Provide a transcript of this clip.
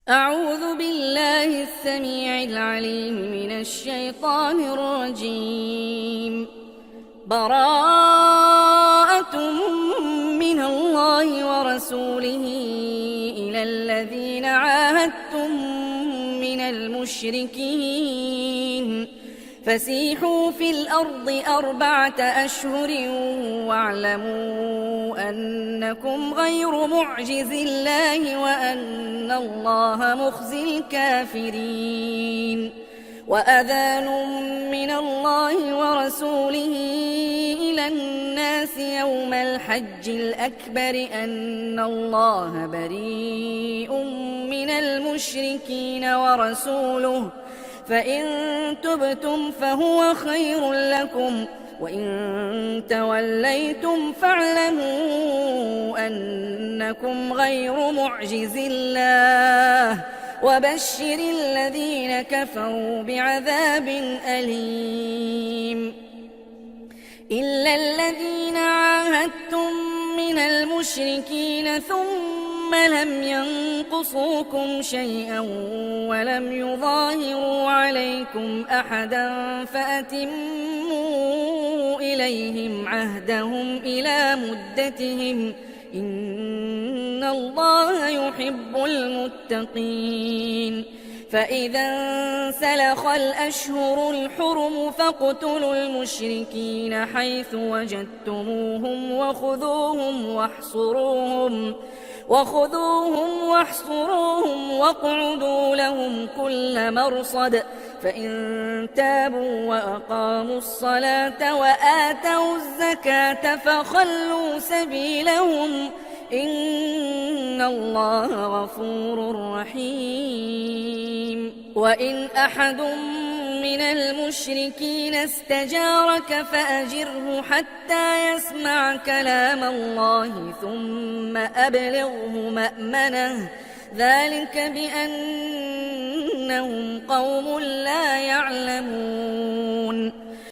أعوذ بالله السميع العليم من الشيطان الرجيم. براءة من الله ورسوله إلى الذين عاهدتم من المشركين فسيحوا في الأرض 4 أشهر واعلموا أنكم غير معجز الله وأن الله مخزي الكافرين. وأذان من الله ورسوله إلى الناس يوم الحج الأكبر أن الله بريء من المشركين ورسوله فإن تبتم فهو خير لكم وإن توليتم فاعلموا أنكم غير معجز الله وبشر الذين كفروا بعذاب أليم. إلا الذين عاهدتم من المشركين ثم لم ينقصوكم شيئا ولم يظاهروا عليكم أحدا فأتموا إليهم عهدهم إلى مدتهم إن الله يحب المتقين. فإذا انسلخ الأشهر الحرم فاقتلوا المشركين حيث وجدتموهم وخذوهم واحصروهم واقعدوا لهم كل مرصد فإن تابوا وأقاموا الصلاة وآتوا الزكاة فخلوا سبيلهم إن الله غفور رحيم. وإن أحد من المشركين استجارك فأجره حتى يسمع كلام الله ثم أبلغه مأمنه ذلك بأنهم قوم لا يعلمون.